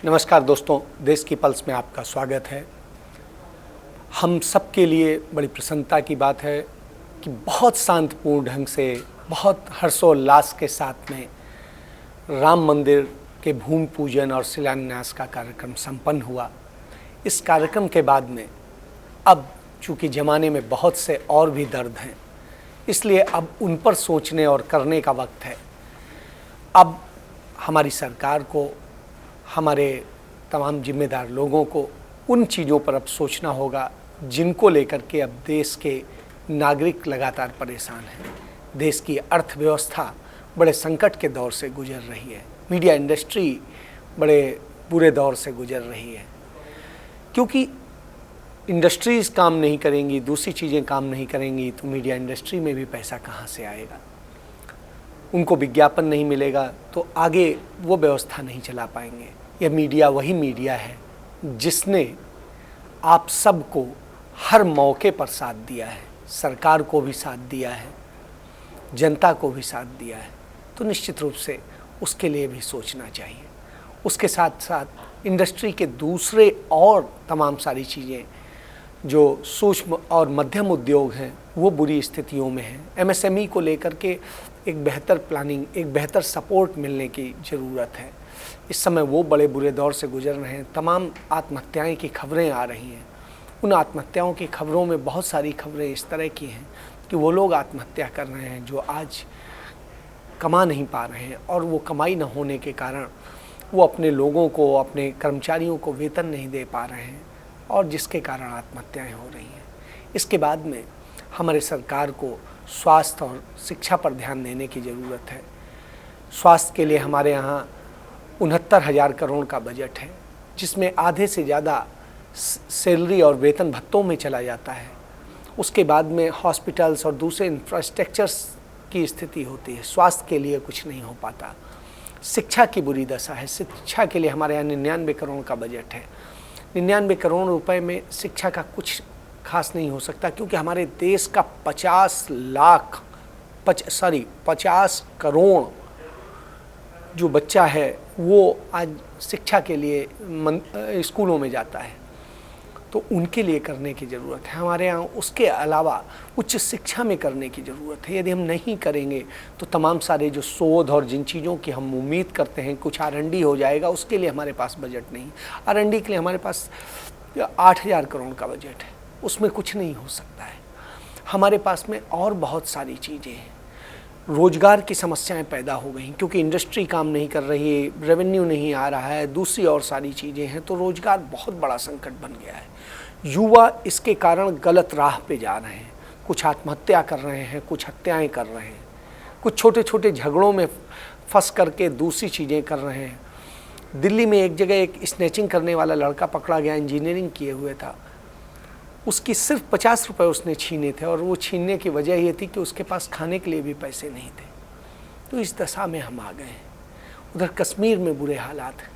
नमस्कार दोस्तों, देश की पल्स में आपका स्वागत है। हम सब के लिए बड़ी प्रसन्नता की बात है कि बहुत शांतिपूर्ण ढंग से, बहुत हर्षोल्लास के साथ में राम मंदिर के भूमि पूजन और शिलान्यास का कार्यक्रम संपन्न हुआ। इस कार्यक्रम के बाद में अब चूँकि ज़माने में बहुत से और भी दर्द हैं, इसलिए अब उन पर सोचने और करने का वक्त है। अब हमारी सरकार को, हमारे तमाम जिम्मेदार लोगों को उन चीज़ों पर अब सोचना होगा जिनको लेकर के अब देश के नागरिक लगातार परेशान हैं। देश की अर्थव्यवस्था बड़े संकट के दौर से गुजर रही है। मीडिया इंडस्ट्री बड़े बुरे दौर से गुजर रही है, क्योंकि इंडस्ट्रीज़ काम नहीं करेंगी, दूसरी चीज़ें काम नहीं करेंगी तो मीडिया इंडस्ट्री में भी पैसा कहाँ से आएगा। उनको विज्ञापन नहीं मिलेगा तो आगे वो व्यवस्था नहीं चला पाएंगे। यह मीडिया वही मीडिया है जिसने आप सबको हर मौके पर साथ दिया है, सरकार को भी साथ दिया है, जनता को भी साथ दिया है, तो निश्चित रूप से उसके लिए भी सोचना चाहिए। उसके साथ साथ इंडस्ट्री के दूसरे और तमाम सारी चीज़ें जो सूक्ष्म और मध्यम उद्योग हैं वो बुरी स्थितियों में हैं। एमएसएमई को लेकर के एक बेहतर प्लानिंग, एक बेहतर सपोर्ट मिलने की ज़रूरत है। इस समय वो बड़े बुरे दौर से गुजर रहे हैं। तमाम आत्महत्याएं की खबरें आ रही हैं। उन आत्महत्याओं की खबरों में बहुत सारी खबरें इस तरह की हैं कि वो लोग आत्महत्या कर रहे हैं जो आज कमा नहीं पा रहे हैं, और वो कमाई न होने के कारण वो अपने लोगों को, अपने कर्मचारियों को वेतन नहीं दे पा रहे हैं, और जिसके कारण आत्महत्याएं हो रही हैं। इसके बाद में हमारे सरकार को स्वास्थ्य और शिक्षा पर ध्यान देने की ज़रूरत है। स्वास्थ्य के लिए हमारे यहाँ 69,000 करोड़ का बजट है, जिसमें आधे से ज़्यादा सैलरी और वेतन भत्तों में चला जाता है। उसके बाद में हॉस्पिटल्स और दूसरे इंफ्रास्ट्रक्चर्स की स्थिति होती है। स्वास्थ्य के लिए कुछ नहीं हो पाता। शिक्षा की बुरी दशा है। शिक्षा के लिए हमारे यहाँ 99 करोड़ का बजट है। 99 करोड़ रुपए में शिक्षा का कुछ खास नहीं हो सकता, क्योंकि हमारे देश का 50 करोड़ जो बच्चा है वो आज शिक्षा के लिए स्कूलों में जाता है, तो उनके लिए करने की ज़रूरत है हमारे यहाँ। उसके अलावा उच्च शिक्षा में करने की ज़रूरत है। यदि हम नहीं करेंगे तो तमाम सारे जो शोध और जिन चीज़ों की हम उम्मीद करते हैं कुछ R&D हो जाएगा, उसके लिए हमारे पास बजट नहीं। R&D के लिए हमारे पास 8,000 करोड़ का बजट है, उसमें कुछ नहीं हो सकता है। हमारे पास में और बहुत सारी चीज़ें हैं। रोज़गार की समस्याएं पैदा हो गई क्योंकि इंडस्ट्री काम नहीं कर रही है, रेवेन्यू नहीं आ रहा है, दूसरी और सारी चीज़ें हैं, तो रोज़गार बहुत बड़ा संकट बन गया है। युवा इसके कारण गलत राह पे जा रहे हैं। कुछ आत्महत्या कर रहे हैं, कुछ हत्याएं कर रहे हैं, कुछ छोटे छोटे झगड़ों में फंस करके दूसरी चीज़ें कर रहे हैं। दिल्ली में एक जगह एक स्नैचिंग करने वाला लड़का पकड़ा गया, इंजीनियरिंग किए हुए था। उसकी सिर्फ 50 रुपये उसने छीने थे, और वो छीनने की वजह ये थी कि उसके पास खाने के लिए भी पैसे नहीं थे। तो इस दशा में हम आ गए हैं। उधर कश्मीर में बुरे हालात हैं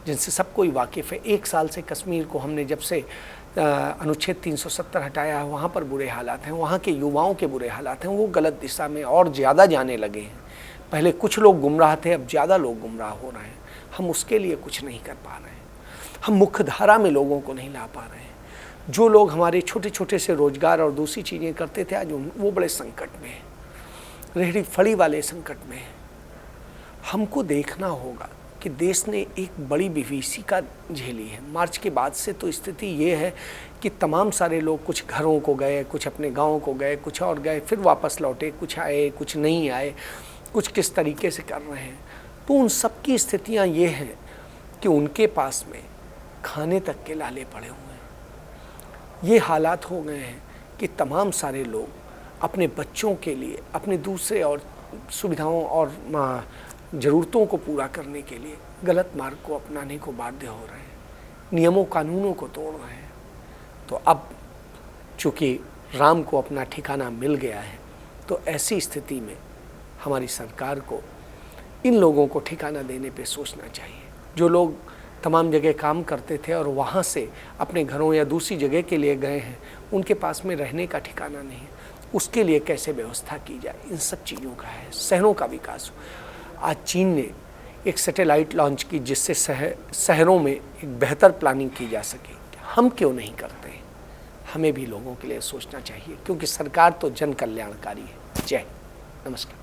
जिनसे सब कोई वाकिफ़ है। 1 साल से कश्मीर को हमने जब से अनुच्छेद 370 हटाया है, वहाँ पर बुरे हालात हैं। वहाँ के युवाओं के बुरे हालात हैं। वो गलत दिशा में और ज़्यादा जाने लगे हैं। पहले कुछ लोग गुमराह थे, अब ज़्यादा लोग गुमराह हो रहे हैं। हम उसके लिए कुछ नहीं कर पा रहे हैं। हम मुख्य धारा में लोगों को नहीं ला पा रहे हैं। जो लोग हमारे छोटे छोटे से रोज़गार और दूसरी चीज़ें करते थे, आज वो बड़े संकट में हैं। रेहड़ी फड़ी वाले संकट में हैं। हमको देखना होगा कि देश ने एक बड़ी विभीषिका झेली है। मार्च के बाद से तो स्थिति ये है कि तमाम सारे लोग कुछ घरों को गए, कुछ अपने गाँव को गए, कुछ और गए, फिर वापस लौटे, कुछ आए, कुछ नहीं आए, कुछ किस तरीके से कर रहे हैं। तो उन सब की स्थितियाँ ये हैं कि उनके पास में खाने तक के लाले पड़े हुए हैं। ये हालात हो गए हैं कि तमाम सारे लोग अपने बच्चों के लिए, अपने दूसरे और सुविधाओं और ज़रूरतों को पूरा करने के लिए गलत मार्ग को अपनाने को बाध्य हो रहे हैं, नियमों कानूनों को तोड़ रहे हैं। तो अब चूँकि राम को अपना ठिकाना मिल गया है, तो ऐसी स्थिति में हमारी सरकार को इन लोगों को ठिकाना देने पे सोचना चाहिए। जो लोग तमाम जगह काम करते थे और वहाँ से अपने घरों या दूसरी जगह के लिए गए हैं, उनके पास में रहने का ठिकाना नहीं है, उसके लिए कैसे व्यवस्था की जाए, इन सब चीज़ों का है। शहरों का विकास हो। आज चीन ने एक सैटेलाइट लॉन्च की जिससे शहरों में एक बेहतर प्लानिंग की जा सके। हम क्यों नहीं करते? हमें भी लोगों के लिए सोचना चाहिए, क्योंकि सरकार तो जन कल्याणकारी है। जय, नमस्कार।